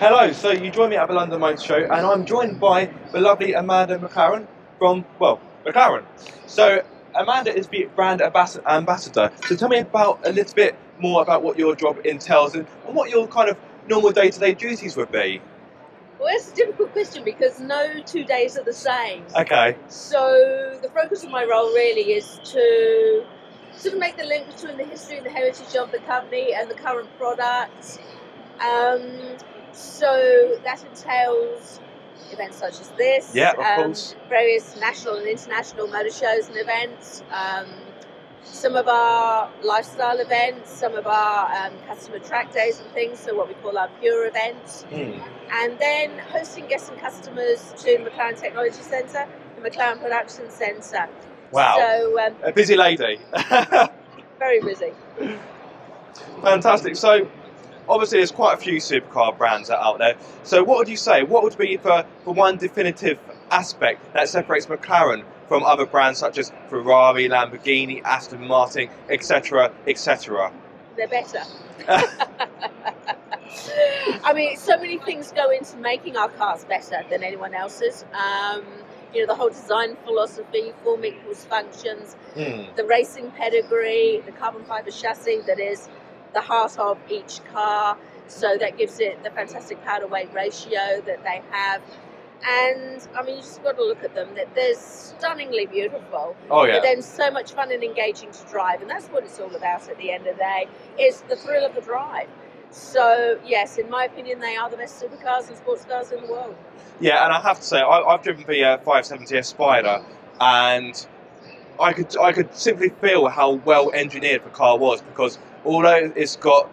Hello, so you join me at the London Motor Show and I'm joined by the lovely Amanda McLaren from, well, McLaren. So Amanda is the brand ambassador. So tell me about a little bit more about what your job entails and what your kind of normal day-to-day duties would be. Well, it's a difficult question because no 2 days are the same. Okay. So the focus of my role really is to sort of make the link between the history and the heritage of the company and the current product. So that entails events such as this, Yeah, of course. Various national and international motor shows and events, some of our lifestyle events, some of our customer track days and things, so what we call our pure events, and then hosting guests and customers to the McLaren Technology Centre, the McLaren Production Centre. Wow, so, a busy lady. Very busy. Fantastic. So obviously there's quite a few supercar brands out there. So what would you say, what would be the one definitive aspect that separates McLaren from other brands such as Ferrari, Lamborghini, Aston Martin, etc., etc.? They're better. I mean, so many things go into making our cars better than anyone else's. You know, the whole design philosophy, form equals functions, the racing pedigree, the carbon fibre chassis that is the heart of each car, so that gives it the fantastic power to weight ratio that they have. And I mean, you just got to look at them. They're stunningly beautiful. Oh yeah. But then so much fun and engaging to drive, and that's what it's all about at the end of the day. Is the thrill of the drive. So yes, in my opinion, they are the best supercars and sports cars in the world. Yeah, and I have to say, I've driven the 570S Spider, and I could simply feel how well engineered the car was, because although it's got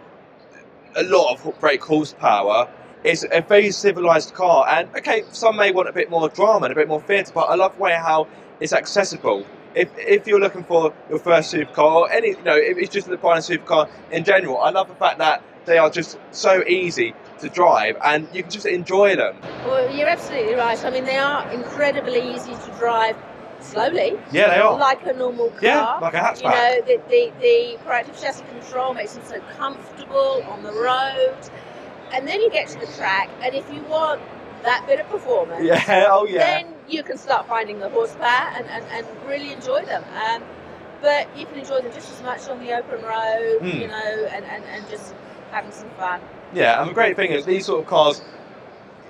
a lot of brake horsepower, it's a very civilised car. And okay, some may want a bit more drama and a bit more theatre, but I love the way how it's accessible. If you're looking for your first supercar, or any, you know, if it's just buying a supercar in general, I love the fact that they are just so easy to drive and you can just enjoy them. Well, you're absolutely right. I mean, they are incredibly easy to drive slowly. Yeah, they are. Like a normal car. Yeah, like a hatchback. You know, the proactive chassis control makes them so comfortable on the road. And then you get to the track, and if you want that bit of performance, then you can start finding the horsepower and really enjoy them. But you can enjoy them just as much on the open road, you know, and just having some fun. Yeah, and the great thing is these sort of cars,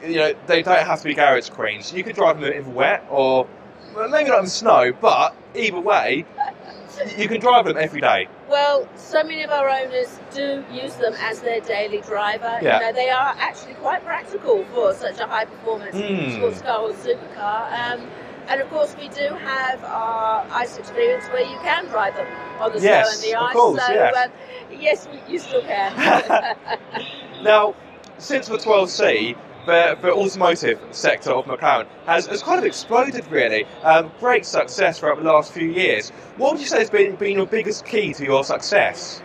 you know, they don't have to be garage queens. You can drive them in the wet, or well, maybe not in the snow, but either way, you can drive them every day. Well, so many of our owners do use them as their daily driver. Yeah. You know, they are actually quite practical for such a high performance sports car or supercar. And of course, we do have our ice experience where you can drive them on the snow and the ice. Of course, so yes, you still can. Now, since the 12C, the automotive sector of McLaren has kind of exploded, really. Great success throughout the last few years. What would you say has been your biggest key to your success?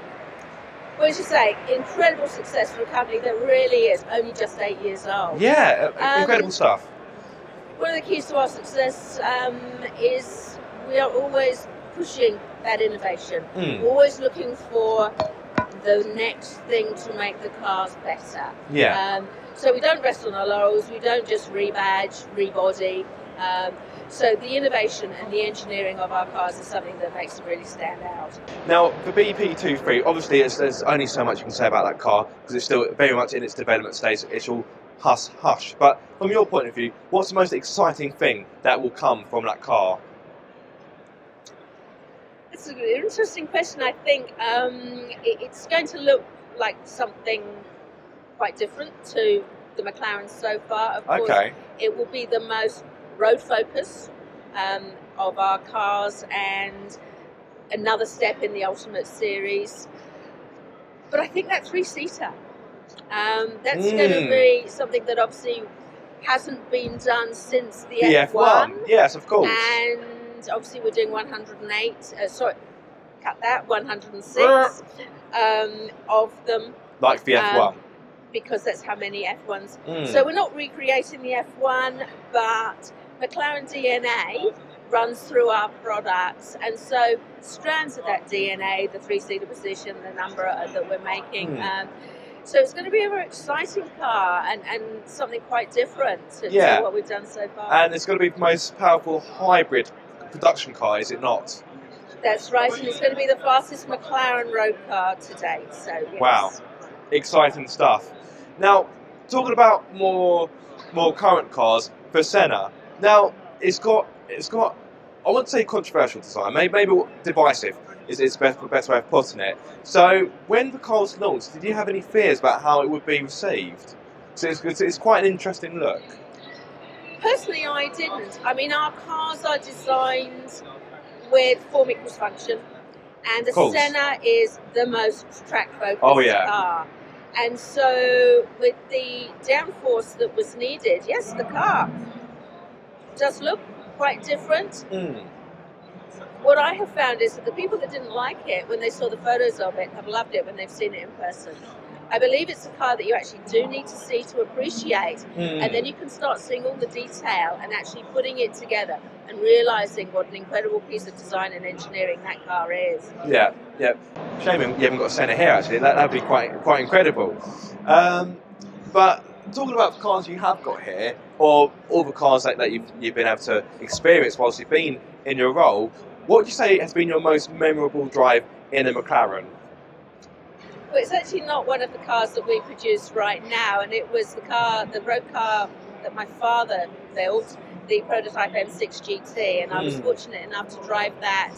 Well, as you say, incredible success for a company that really is only just 8 years old. Yeah, incredible stuff. One of the keys to our success is we are always pushing that innovation. We're always looking for the next thing to make the cars better. Yeah. So we don't rest on our laurels, we don't just rebadge, rebody. So the innovation and the engineering of our cars is something that makes them really stand out. Now, the BP23, obviously there's only so much you can say about that car, because it's still very much in its development stage. It's all hush. But from your point of view, what's the most exciting thing that will come from that car? It's an interesting question. I think it's going to look like something quite different to the McLaren so far. Of course, it will be the most road focused of our cars and another step in the Ultimate Series. But I think that three-seater, that's going to be something that obviously hasn't been done since the F1. Yes, of course. And obviously we're doing 106 of them. Like the F1. Because that's how many F1s. So we're not recreating the F1, but McLaren DNA runs through our products, and so strands of that DNA, the three-seater position, the number that we're making, So it's going to be a very exciting car and something quite different to what we've done so far. And it's going to be the most powerful hybrid production car, is it not? That's right, and it's going to be the fastest McLaren road car to date. So yes. Wow, exciting stuff. Now, talking about more current cars for Senna. Now, it's got I wouldn't say controversial design, maybe divisive is the best way of putting it. So when the car was launched, did you have any fears about how it would be received? So it's quite an interesting look. Personally, I didn't. I mean, our cars are designed with form equals function, and the Senna is the most track-focused car. And so with the downforce that was needed, yes, the car does look quite different. What I have found is that the people that didn't like it when they saw the photos of it have loved it when they've seen it in person. I believe it's a car that you actually do need to see to appreciate, and then you can start seeing all the detail and actually putting it together and realising what an incredible piece of design and engineering that car is. Yeah. Shame you haven't got a Senna here actually. That'd be quite incredible. But talking about the cars you have got here, or all the cars that you've been able to experience whilst you've been in your role, what would you say has been your most memorable drive in a McLaren? Well, it's actually not one of the cars that we produce right now, and it was the road car that my father built, the prototype M6 GT, and I was fortunate enough to drive that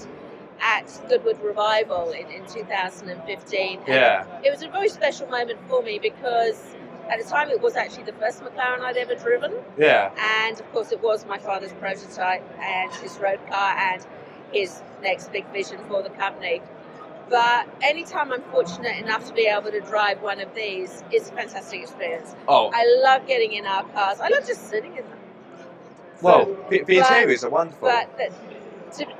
at Goodwood Revival in 2015. And it was a very special moment for me because at the time it was actually the first McLaren I'd ever driven. And of course it was my father's prototype and his road car and his next big vision for the company. But anytime I'm fortunate enough to be able to drive one of these, it's a fantastic experience. I love getting in our cars. I love just sitting in them. The interiors are wonderful. But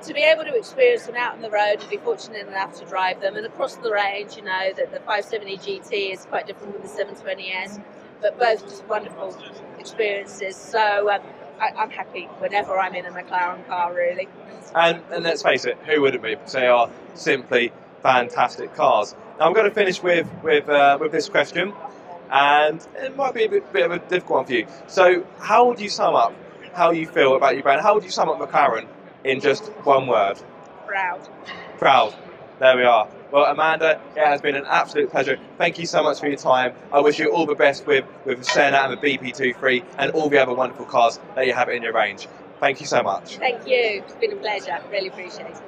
to be able to experience them out on the road and be fortunate enough to drive them, and across the range, you know, that the 570 GT is quite different from the 720S, but both just wonderful experiences. So I'm happy whenever I'm in a McLaren car, really. And let's face it, who wouldn't be? Because they are simply fantastic cars. Now I'm going to finish with this question, and it might be a bit of a difficult one for you. So how would you sum up how you feel about your brand? How would you sum up McLaren in just one word? Proud. Proud. There we are. Well, Amanda, it has been an absolute pleasure. Thank you so much for your time. I wish you all the best with Senna and the BP23 and all the other wonderful cars that you have in your range. Thank you so much. Thank you. It's been a pleasure. Really appreciate it.